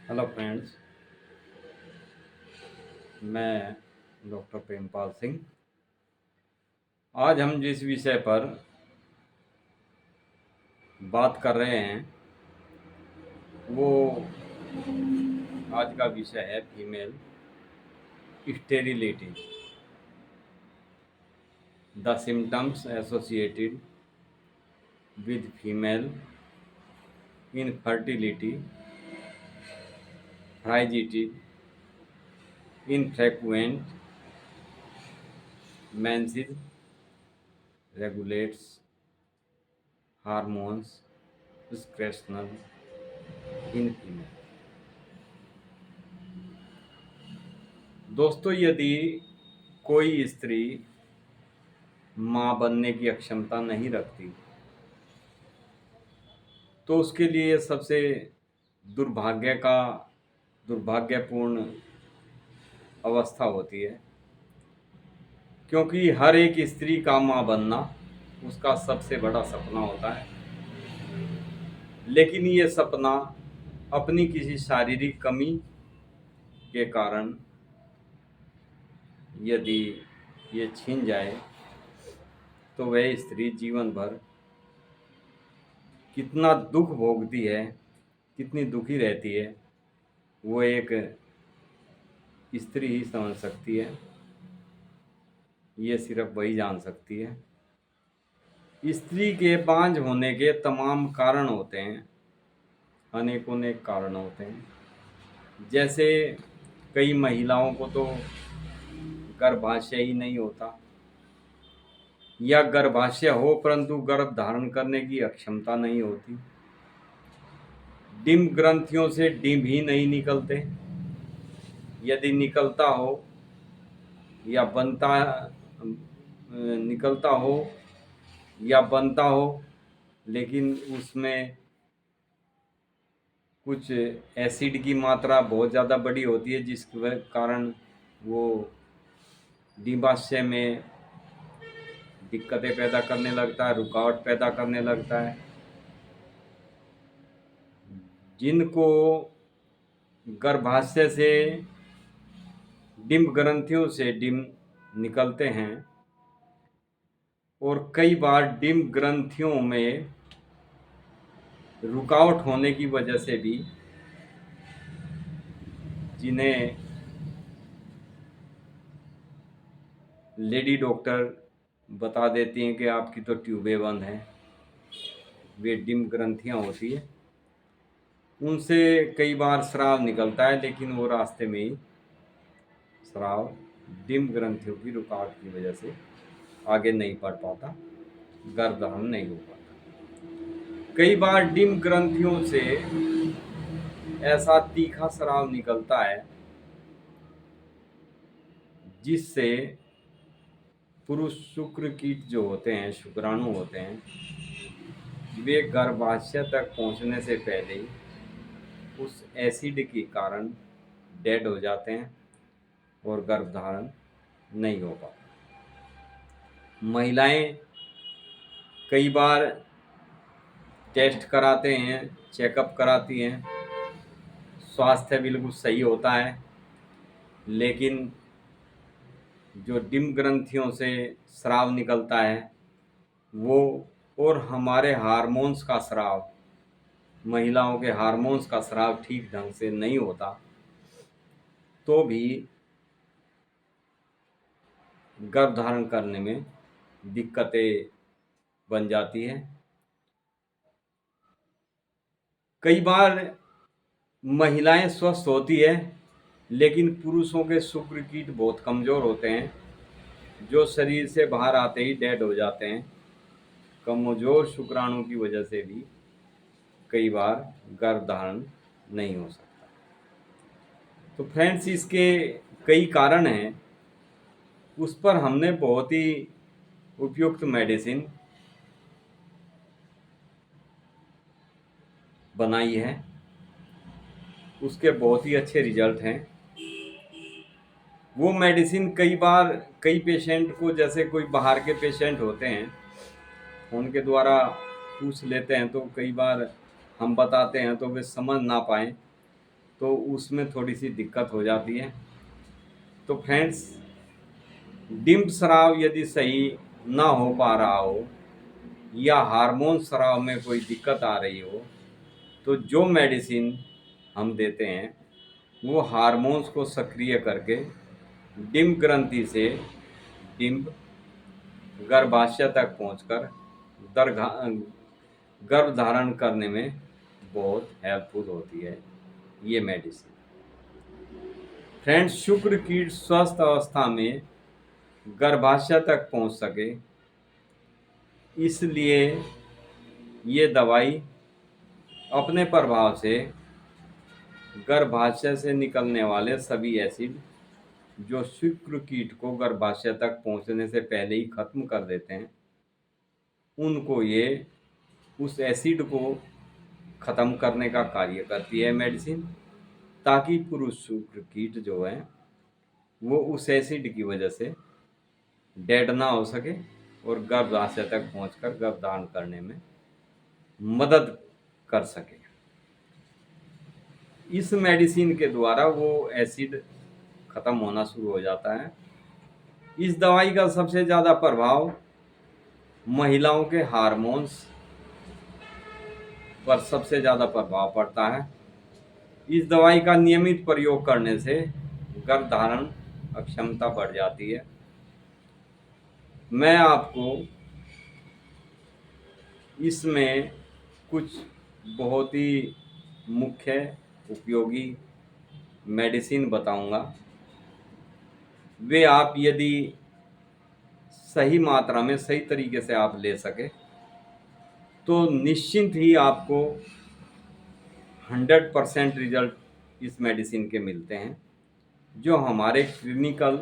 Hello friends, मैं doctor Prempal Singh. आज हम जिस विषय पर बात कर रहे हैं वो आज का विषय है female sterility, the symptoms associated with female infertility, frigidity, infrequent menses, regulates hormones excretional in female। दोस्तों, यदि कोई स्त्री माँ बनने की अक्षमता नहीं रखती तो उसके लिए सबसे दुर्भाग्यपूर्ण अवस्था होती है, क्योंकि हर एक स्त्री का माँ बनना उसका सबसे बड़ा सपना होता है। लेकिन ये सपना अपनी किसी शारीरिक कमी के कारण यदि ये छीन जाए तो वह स्त्री जीवन भर कितना दुख भोगती है, कितनी दुखी रहती है, वो एक स्त्री ही समझ सकती है। ये सिर्फ वही जान सकती है। स्त्री के बांझ होने के तमाम कारण होते हैं, अनेक कारण होते हैं। जैसे कई महिलाओं को तो गर्भाशय ही नहीं होता, या गर्भाशय हो परंतु गर्भ धारण करने की अक्षमता नहीं होती। डिंब ग्रंथियों से डिंब ही नहीं निकलते, यदि निकलता हो या बनता निकलता हो या बनता हो, लेकिन उसमें कुछ एसिड की मात्रा बहुत ज़्यादा बड़ी होती है, जिसके कारण वो डिंबाशय में दिक्कतें पैदा करने लगता है, रुकावट पैदा करने लगता है। जिनको गर्भाशय से डिंब ग्रंथियों से डिंब निकलते हैं और कई बार डिंब ग्रंथियों में रुकावट होने की वजह से भी जिन्हें लेडी डॉक्टर बता देती हैं कि आपकी तो ट्यूबें बंद हैं, वे डिंब ग्रंथियां होती है, उनसे कई बार स्राव निकलता है, लेकिन वो रास्ते में ही स्राव डिंब ग्रंथियों की रुकावट की वजह से आगे नहीं बढ़ पाता, गर्भधारण नहीं हो पाता। कई बार डिंब ग्रंथियों से ऐसा तीखा स्राव निकलता है जिससे पुरुष शुक्र कीट जो होते हैं, शुक्राणु होते हैं, वे गर्भाशय तक पहुंचने से पहले ही उस एसिड के कारण डेड हो जाते हैं और गर्भधारण नहीं हो पाता। महिलाएं कई बार टेस्ट कराते हैं, चेकअप कराती हैं, स्वास्थ्य बिल्कुल सही होता है, लेकिन जो डिंब ग्रंथियों से स्राव निकलता है वो और हमारे हार्मोन्स का स्राव, महिलाओं के हार्मोन्स का स्राव ठीक ढंग से नहीं होता तो भी गर्भधारण करने में दिक्कतें बन जाती हैं। कई बार महिलाएं स्वस्थ होती है, लेकिन पुरुषों के शुक्र कीट बहुत कमज़ोर होते हैं, जो शरीर से बाहर आते ही डेड हो जाते हैं। कमज़ोर शुक्राणु की वजह से भी कई बार गर्भधारण नहीं हो सकता। तो फ्रेंड्स, इसके कई कारण हैं, उस पर हमने बहुत ही उपयुक्त मेडिसिन बनाई है, उसके बहुत ही अच्छे रिजल्ट हैं। वो मेडिसिन कई बार कई पेशेंट को, जैसे कोई बाहर के पेशेंट होते हैं, उनके द्वारा पूछ लेते हैं तो कई बार हम बताते हैं तो वे समझ ना पाएँ तो उसमें थोड़ी सी दिक्कत हो जाती है। तो फ्रेंड्स, डिम्ड स्राव यदि सही ना हो पा रहा हो या हार्मोन स्राव में कोई दिक्कत आ रही हो, तो जो मेडिसिन हम देते हैं वो हार्मोन्स को सक्रिय करके डिम्ब ग्रंथि से डिम्ब गर्भाशय तक पहुंचकर गर्भ धारण करने में बहुत हेल्पफुल होती है ये मेडिसिन। फ्रेंड्स, शुक्र कीट स्वस्थ अवस्था में गर्भाशय तक पहुंच सके, इसलिए ये दवाई अपने प्रभाव से गर्भाशय से निकलने वाले सभी एसिड जो शुक्र कीट को गर्भाशय तक पहुंचने से पहले ही खत्म कर देते हैं, उनको ये उस एसिड को ख़त्म करने का कार्य करती है मेडिसिन, ताकि पुरुष शुक्र कीट जो है वो उस एसिड की वजह से डेड ना हो सके और गर्भाशय तक पहुंचकर गर्भधारण करने में मदद कर सके। इस मेडिसिन के द्वारा वो एसिड ख़त्म होना शुरू हो जाता है। इस दवाई का सबसे ज़्यादा प्रभाव महिलाओं के हार्मोन्स पर सबसे ज़्यादा प्रभाव पड़ता है। इस दवाई का नियमित प्रयोग करने से गर्भधारण अक्षमता बढ़ जाती है। मैं आपको इसमें कुछ बहुत ही मुख्य उपयोगी मेडिसिन बताऊंगा। वे आप यदि सही मात्रा में सही तरीके से आप ले सके तो निश्चिंत ही आपको 100% रिजल्ट इस मेडिसिन के मिलते हैं, जो हमारे क्लिनिकल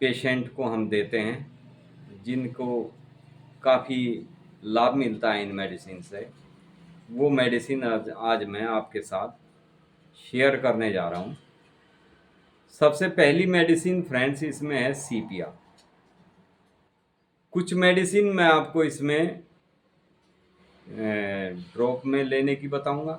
पेशेंट को हम देते हैं, जिनको काफ़ी लाभ मिलता है इन मेडिसिन से। वो मेडिसिन आज मैं आपके साथ शेयर करने जा रहा हूँ। सबसे पहली मेडिसिन फ्रेंड्स इसमें है सीपिया। कुछ मेडिसिन मैं आपको इसमें ड्रॉप में लेने की बताऊंगा,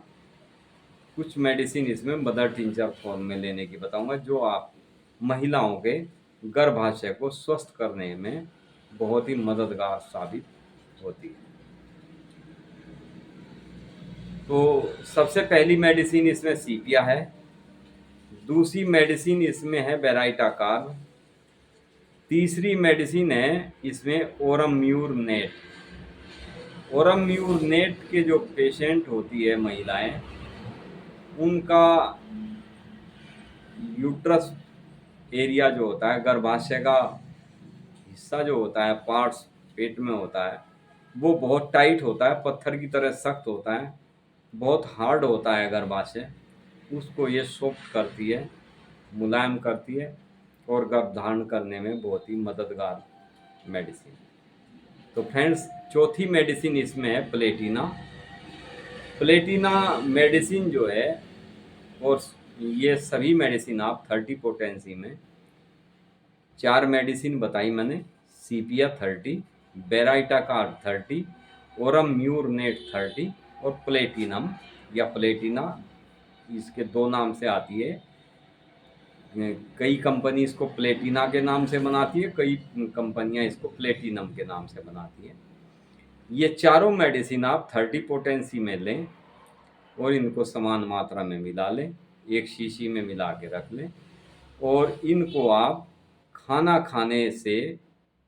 कुछ मेडिसिन इसमें मदर टिंचर फॉर्म में लेने की बताऊंगा, जो आप महिलाओं के गर्भाशय को स्वस्थ करने में बहुत ही मददगार साबित होती है। तो सबसे पहली मेडिसिन इसमें सीपिया है। दूसरी मेडिसिन इसमें है बेराइटाकार। तीसरी मेडिसिन है इसमें ओरम्यूर नेट। ओरम्यूर नेट के जो पेशेंट होती है महिलाएं, उनका यूट्रस एरिया जो होता है, गर्भाशय का हिस्सा जो होता है, पार्ट्स पेट में होता है, वो बहुत टाइट होता है, पत्थर की तरह सख्त होता है, बहुत हार्ड होता है गर्भाशय। उसको ये सॉफ्ट करती है, मुलायम करती है और गर्भधारण करने में बहुत ही मददगार मेडिसिन। तो फ्रेंड्स, चौथी मेडिसिन इसमें है प्लेटिना। प्लेटिना मेडिसिन जो है, और ये सभी मेडिसिन आप 30 पोटेंसी में 4 मेडिसिन बताई मैंने, सीपिया 30, बेराइटाकार 30, ओरम्यूरनेट 30 और प्लेटिनम या प्लेटिना, इसके 2 नाम से आती है। कई कंपनी इसको प्लेटिना के नाम से बनाती है, कई कंपनियां इसको प्लेटिनम के नाम से बनाती है। ये चारों मेडिसिन आप 30 पोटेंसी में लें और इनको समान मात्रा में मिला लें, एक शीशी में मिला के रख लें, और इनको आप खाना खाने से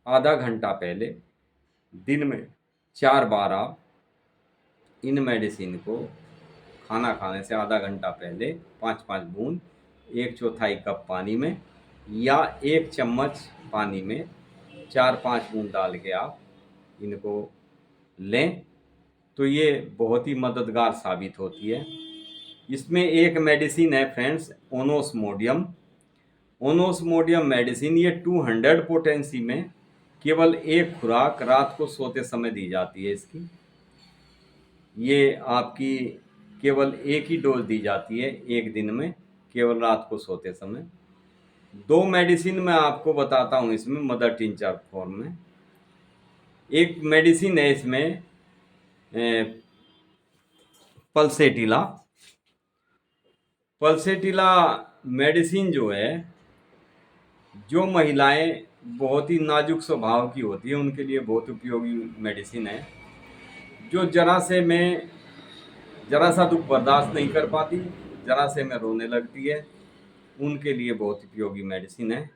आधा घंटा पहले दिन में 4 बार आप इन मेडिसिन को खाना खाने से आधा घंटा पहले 5-5 बूंद 1/4 कप पानी में या 1 चम्मच पानी में 4-5 बूंद डाल के आप इनको लें, तो ये बहुत ही मददगार साबित होती है। इसमें एक मेडिसिन है फ्रेंड्स, ओनोस्मोडियम। ओनोस्मोडियम मेडिसिन ये 200 पोटेंसी में केवल एक खुराक रात को सोते समय दी जाती है। इसकी ये आपकी केवल एक ही डोज दी जाती है एक दिन में, केवल रात को सोते समय। 2 मेडिसिन मैं आपको बताता हूँ इसमें मदर टिंचर फॉर्म में। एक मेडिसिन है इसमें पल्सेटिला। पल्सेटिला मेडिसिन जो है, जो महिलाएं बहुत ही नाजुक स्वभाव की होती है उनके लिए बहुत उपयोगी मेडिसिन है। जो जरा सा दुख बर्दाश्त नहीं कर पाती, जरा से में रोने लगती है, उनके लिए बहुत उपयोगी मेडिसिन है।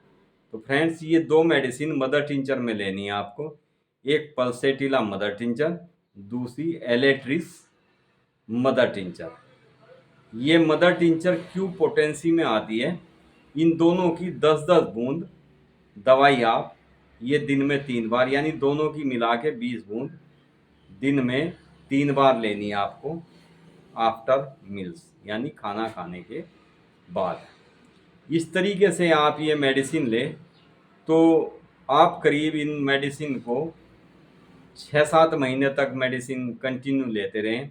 तो फ्रेंड्स, ये दो मेडिसिन मदर टिंचर में लेनी है आपको। एक पल्सेटिला मदर टिंचर, दूसरी एलेट्रिस मदर टिंचर। ये मदर टिंचर क्यू पोटेंसी में आती है। इन दोनों की 10-10 बूंद दवाई आप ये दिन में 3 बार, यानी दोनों की मिला के 20 बूंद दिन में 3 बार लेनी है आपको, आफ्टर मील्स, यानी खाना खाने के बाद। इस तरीके से आप ये मेडिसिन लें तो आप करीब इन मेडिसिन को 6-7 महीने तक मेडिसिन कंटिन्यू लेते रहें।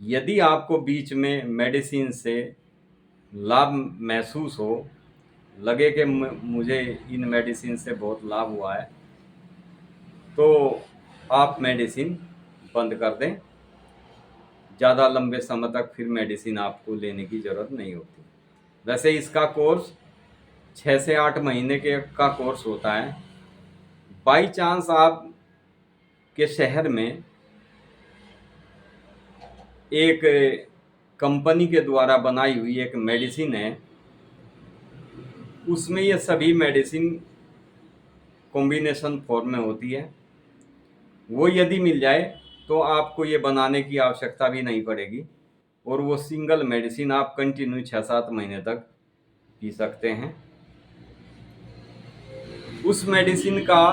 यदि आपको बीच में मेडिसिन से लाभ महसूस हो, लगे कि मुझे इन मेडिसिन से बहुत लाभ हुआ है, तो आप मेडिसिन बंद कर दें। ज़्यादा लंबे समय तक फिर मेडिसिन आपको लेने की ज़रूरत नहीं होती। वैसे इसका कोर्स 6 से 8 महीने का कोर्स होता है। बाई चांस आप के शहर में एक कंपनी के द्वारा बनाई हुई एक मेडिसिन है, उसमें ये सभी मेडिसिन कॉम्बिनेशन फॉर्म में होती है, वो यदि मिल जाए तो आपको ये बनाने की आवश्यकता भी नहीं पड़ेगी और वो सिंगल मेडिसिन आप कंटिन्यू 6-7 महीने तक पी सकते हैं। उस मेडिसिन का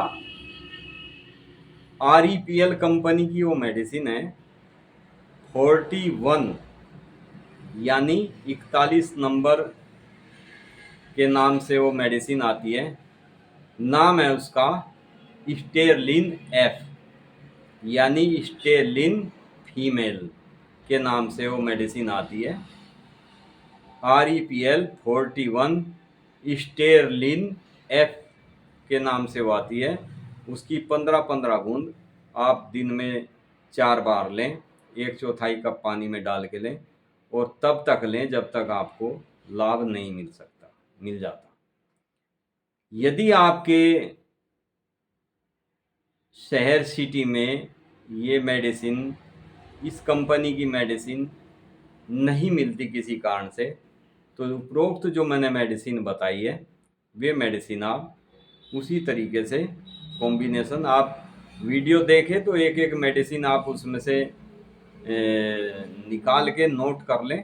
REPL कंपनी की वो मेडिसिन है 41, यानी 41 नंबर के नाम से वो मेडिसिन आती है। नाम है उसका स्टेरलिन F, यानी स्टेरलिन फीमेल के नाम से वो मेडिसिन आती है। REPL 41 स्टेरलिन F के नाम से वो आती है। उसकी 15-15 बूंद आप दिन में 4 बार लें, 1/4 कप पानी में डाल के लें और तब तक लें जब तक आपको लाभ नहीं मिल जाता। यदि आपके शहर सिटी में ये मेडिसिन, इस कंपनी की मेडिसिन नहीं मिलती किसी कारण से, तो उपरोक्त जो मैंने मेडिसिन बताई है वे मेडिसिन आप उसी तरीके से कॉम्बिनेशन आप वीडियो देखें तो एक एक मेडिसिन आप उसमें से निकाल के नोट कर लें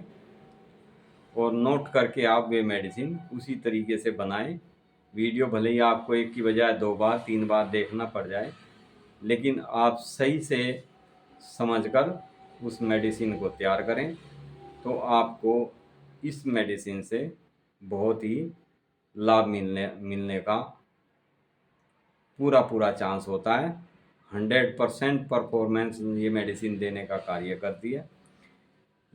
और नोट करके आप वे मेडिसिन उसी तरीके से बनाएं। वीडियो भले ही आपको एक की बजाय 2 बार 3 बार देखना पड़ जाए, लेकिन आप सही से समझकर उस मेडिसिन को तैयार करें तो आपको इस मेडिसिन से बहुत ही लाभ मिलने का पूरा चांस होता है। 100% परफॉर्मेंस ये मेडिसिन देने का कार्य करती है।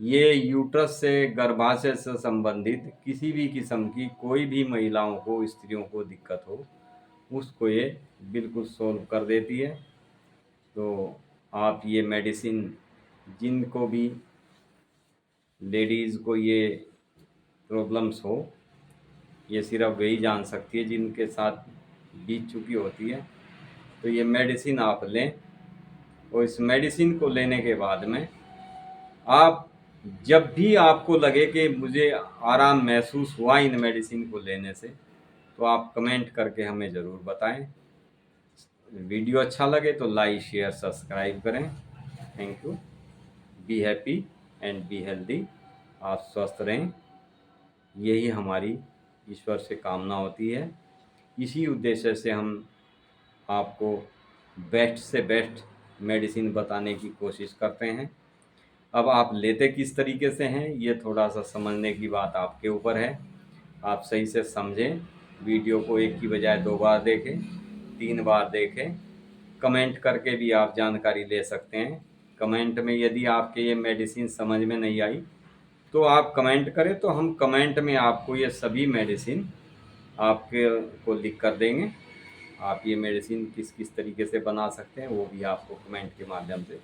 ये यूट्रस से, गर्भाशय से संबंधित किसी भी किस्म की कोई भी महिलाओं को, स्त्रियों को दिक्कत हो, उसको ये बिल्कुल सोल्व कर देती है। तो आप ये मेडिसिन, जिनको भी लेडीज़ को ये प्रॉब्लम्स हो, ये सिर्फ वही जान सकती है जिनके साथ बीत चुकी होती है। तो ये मेडिसिन आप लें और इस मेडिसिन को लेने के बाद में आप जब भी आपको लगे कि मुझे आराम महसूस हुआ इन मेडिसिन को लेने से, तो आप कमेंट करके हमें ज़रूर बताएं। वीडियो अच्छा लगे तो लाइक, शेयर, सब्सक्राइब करें। Thank you. Be happy and be healthy. आप स्वस्थ रहें, यही हमारी ईश्वर से कामना होती है। इसी उद्देश्य से हम आपको बेस्ट से बेस्ट मेडिसिन बताने की कोशिश करते हैं। अब आप लेते किस तरीके से हैं, ये थोड़ा सा समझने की बात आपके ऊपर है। आप सही से समझें, वीडियो को एक की बजाय 2 बार देखें, 3 बार देखें। कमेंट करके भी आप जानकारी ले सकते हैं। कमेंट में यदि आपके ये मेडिसिन समझ में नहीं आई तो आप कमेंट करें, तो हम कमेंट में आपको ये सभी मेडिसिन आपके को लिख कर देंगे। आप ये मेडिसिन किस किस तरीके से बना सकते हैं वो भी आपको कमेंट के माध्यम से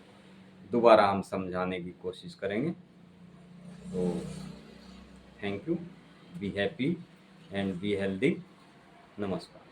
दोबारा हम समझाने की कोशिश करेंगे। तो thank you, be happy and be healthy. नमस्कार।